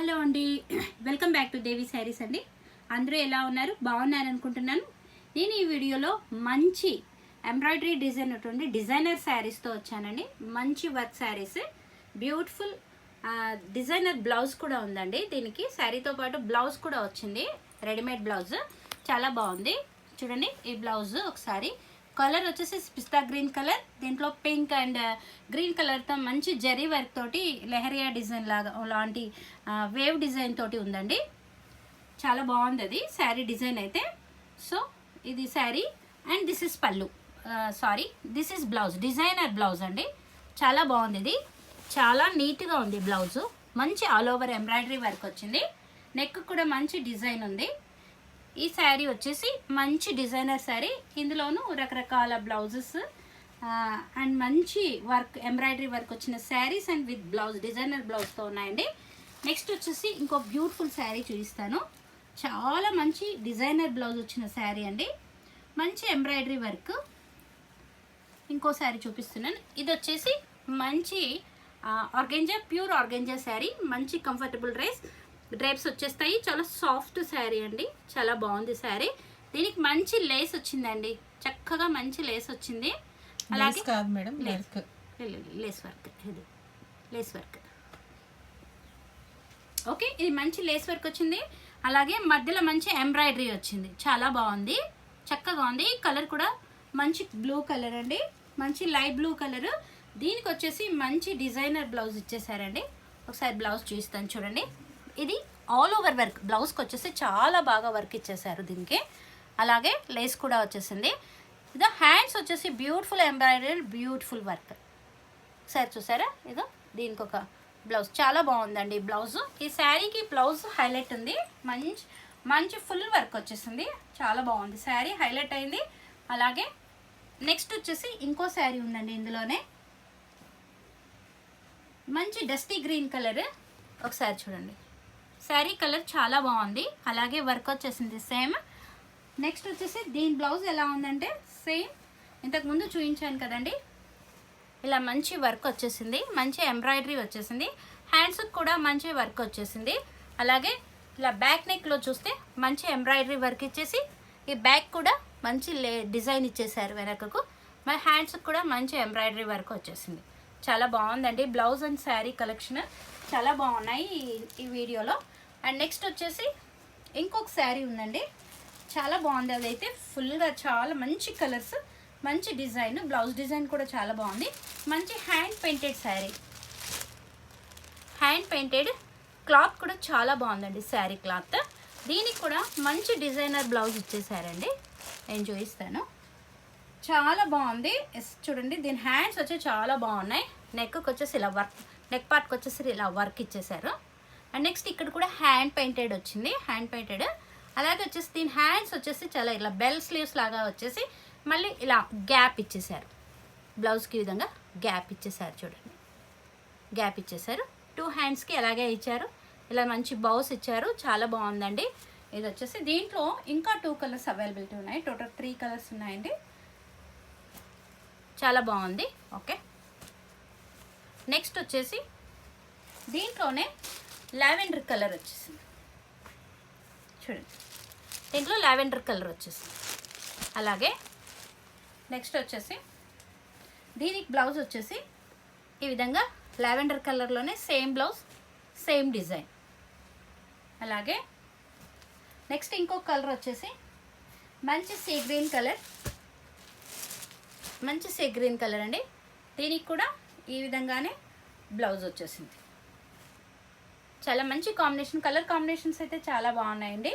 Hello అండి, welcome back to దేవి శారీస్ అండి. అందరూ ఎలా ఉన్నారు? బాగున్నారు అనుకుంటున్నాను. నేను ఈ వీడియోలో మంచి ఎంబ్రాయిడరీ డిజైన్ ఉన్నటువంటి డిజైనర్ శారీస్తో వచ్చానండి. మంచి work saris, beautiful designer blouse కూడా ఉందండి. దీనికి శారీతో పాటు బ్లౌజ్ కూడా వచ్చింది, రెడీమేడ్ బ్లౌజ్. చాలా బాగుంది. చూడండి ఈ బ్లౌజ్ ఒకసారి. కలర్ వచ్చేసి పిస్తా గ్రీన్ కలర్, దీంట్లో పింక్ అండ్ గ్రీన్ కలర్తో మంచి జరీ వర్క్ తోటి లెహరియా డిజైన్ లాగా లాంటి వేవ్ డిజైన్ తోటి ఉందండి. చాలా బాగుంది అది శారీ డిజైన్ అయితే. సో ఇది శారీ అండ్ దిస్ ఇస్ పళ్ళు, this is blouse, designer blouse అండి. చాలా బాగుంది ఇది, చాలా నీట్గా ఉంది బ్లౌజు. మంచి ఆల్ ఓవర్ ఎంబ్రాయిడరీ వర్క్ వచ్చింది. నెక్ కూడా మంచి డిజైన్ ఉంది. ఈ శారీ వచ్చేసి మంచి డిజైనర్ శారీ. ఇందులోనూ రకరకాల బ్లౌజెస్ అండ్ మంచి వర్క్, ఎంబ్రాయిడరీ వర్క్ వచ్చిన saris and with blouse, designer బ్లౌజ్తో ఉన్నాయండి. నెక్స్ట్ వచ్చేసి ఇంకో బ్యూటిఫుల్ శారీ చూపిస్తాను. చాలా మంచి డిజైనర్ బ్లౌజ్ వచ్చిన శారీ అండి, మంచి ఎంబ్రాయిడరీ వర్క్. ఇంకో శారీ చూపిస్తున్నాను. ఇది వచ్చేసి మంచి ఆర్గెంజా, ప్యూర్ ఆర్గెంజా శారీ. మంచి కంఫర్టబుల్ డ్రేప్స్ వచ్చేస్తాయి. చాలా సాఫ్ట్ శారీ అండి, చాలా బాగుంది శారీ. దీనికి మంచి లేస్ వచ్చిందండి, చక్కగా మంచి లేస్ వచ్చింది. అలాగే లేస్ వర్క్, ఇది లేస్ వర్క్. ఓకే, ఇది మంచి లేస్ వర్క్ వచ్చింది. అలాగే మధ్యలో మంచి ఎంబ్రాయిడరీ వచ్చింది, చాలా బాగుంది, చక్కగా ఉంది. కలర్ కూడా మంచి బ్లూ కలర్ అండి, మంచి లైట్ బ్లూ కలర్. దీనికి వచ్చేసి మంచి డిజైనర్ బ్లౌజ్ ఇచ్చేసారండి. ఒకసారి బ్లౌజ్ చూస్తాను చూడండి. ఇది ఆల్ ఓవర్ వర్క్, బ్లౌజ్కి వచ్చేసి చాలా బాగా వర్క్ ఇచ్చేసారు దీనికి. అలాగే లేస్ కూడా వచ్చేసింది. ఇదో హ్యాండ్స్ వచ్చేసి బ్యూటిఫుల్ ఎంబ్రాయిడరీ, బ్యూటిఫుల్ వర్క్. ఒకసారి చూసారా? ఇదో దీనికి ఒక బ్లౌజ్, చాలా బాగుందండి బ్లౌజ్. ఈ శారీకి బ్లౌజ్ హైలైట్ ఉంది, మంచి ఫుల్ వర్క్ వచ్చేసింది. చాలా బాగుంది శారీ, హైలైట్ అయింది. అలాగే నెక్స్ట్ వచ్చేసి ఇంకో శారీ ఉందండి. ఇందులోనే మంచి డస్టీ గ్రీన్ కలర్. ఒకసారి చూడండి, శారీ కలర్ చాలా బాగుంది. అలాగే వర్క్ వచ్చేసింది సేమ్. నెక్స్ట్ వచ్చేసి దీని బ్లౌజ్ ఎలా ఉందంటే సేమ్ ఇంతకుముందు చూపించాను కదండి, ఇలా మంచి వర్క్ వచ్చేసింది, మంచి ఎంబ్రాయిడరీ వచ్చేసింది. హ్యాండ్స్కి కూడా మంచి వర్క్ వచ్చేసింది. అలాగే ఇలా బ్యాక్ నెక్లో చూస్తే మంచి ఎంబ్రాయిడరీ వర్క్ ఇచ్చేసి ఈ బ్యాక్ కూడా మంచి డిజైన్ ఇచ్చేసారు వెనకకు. మరి హ్యాండ్స్కి కూడా మంచి ఎంబ్రాయిడరీ వర్క్ వచ్చేసింది. చాలా బాగుందండి బ్లౌజ్ అండ్ శారీ కలెక్షన్, చాలా బాగున్నాయి ఈ వీడియోలో. అండ్ నెక్స్ట్ వచ్చేసి ఇంకొక శారీ ఉందండి, చాలా బాగుంది. అదైతే ఫుల్గా చాలా మంచి కలర్స్, మంచి డిజైన్, బ్లౌజ్ డిజైన్ కూడా చాలా బాగుంది. మంచి hand painted sari, hand painted cloth కూడా చాలా బాగుందండి శారీ క్లాత్. దీనికి కూడా మంచి డిజైనర్ బ్లౌజ్ ఇచ్చేసారండి, నేను చూపిస్తాను. చాలా బాగుంది చూడండి. దీని హ్యాండ్స్ వచ్చి చాలా బాగున్నాయి. నెక్కి వచ్చేసి ఇలా వర్క్, నెక్ పార్ట్కి వచ్చేసి ఇలా వర్క్ ఇచ్చేసారు. అండ్ నెక్స్ట్ ఇక్కడ కూడా హ్యాండ్ పెయింటెడ్ వచ్చింది, హ్యాండ్ పెయింటెడ్. అలాగే వచ్చేసి దీని హ్యాండ్స్ వచ్చేసి చాలా ఇలా బెల్ స్లీవ్స్ లాగా వచ్చేసి మళ్ళీ ఇలా గ్యాప్ ఇచ్చేసారు. బ్లౌజ్కి ఈ విధంగా గ్యాప్ ఇచ్చేసారు చూడండి, గ్యాప్ ఇచ్చేసారు. 2 హ్యాండ్స్కి అలాగే ఇచ్చారు. ఇలా మంచి బౌస్ ఇచ్చారు, చాలా బాగుందండి. ఇది వచ్చేసి దీంట్లో ఇంకా 2 కలర్స్ అవైలబిలిటీ ఉన్నాయి. టోటల్ 3 కలర్స్ ఉన్నాయండి, చాలా బాగుంది. ఓకే, నెక్స్ట్ వచ్చేసి దీంట్లోనే లావెండర్ కలర్ వచ్చేసింది చూడండి. దీంట్లో లావెండర్ కలర్ వచ్చేసింది. అలాగే నెక్స్ట్ వచ్చేసి దీనికి బ్లౌజ్ వచ్చేసి ఈ విధంగా లావెండర్ కలర్లోనే సేమ్ బ్లౌజ్, సేమ్ డిజైన్. అలాగే నెక్స్ట్ ఇంకొక కలర్ వచ్చేసి మంచి సీ గ్రీన్ కలర్, మంచి సీ గ్రీన్ కలర్ అండి. దీనికి కూడా ఈ విధంగానే బ్లౌజ్ వచ్చేసింది. చాలా మంచి కాంబినేషన్, కలర్ కాంబినేషన్స్ అయితే చాలా బాగున్నాయండి.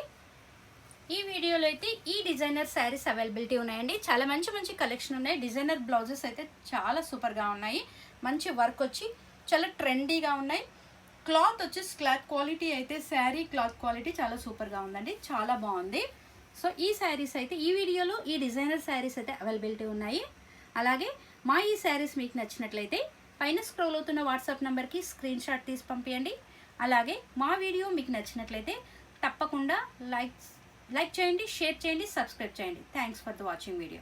ఈ వీడియోలో అయితే ఈ డిజైనర్ శారీస్ అవైలబిలిటీ ఉన్నాయండి. చాలా మంచి కలెక్షన్ ఉన్నాయి. డిజైనర్ బ్లౌజెస్ అయితే చాలా సూపర్గా ఉన్నాయి. మంచి వర్క్ వచ్చి చాలా ట్రెండీగా ఉన్నాయి. క్లాత్ వచ్చేసి క్లాత్ క్వాలిటీ అయితే, శారీ క్లాత్ క్వాలిటీ చాలా సూపర్గా ఉందండి, చాలా బాగుంది. సో ఈ శారీస్ అయితే ఈ వీడియోలో ఈ డిజైనర్ శారీస్ అయితే అవైలబిలిటీ ఉన్నాయి. అలాగే మా ఈ శారీస్ మీకు నచ్చినట్లయితే పైన స్క్రోల్ అవుతున్న వాట్సాప్ నెంబర్కి స్క్రీన్ షాట్ తీసి పంపించండి. అలాగే మా వీడియో మీకు నచ్చినట్లయితే తప్పకుండా లైక్ చేయండి, షేర్ చేయండి, సబ్స్క్రైబ్ చేయండి. Thanks for the watching video.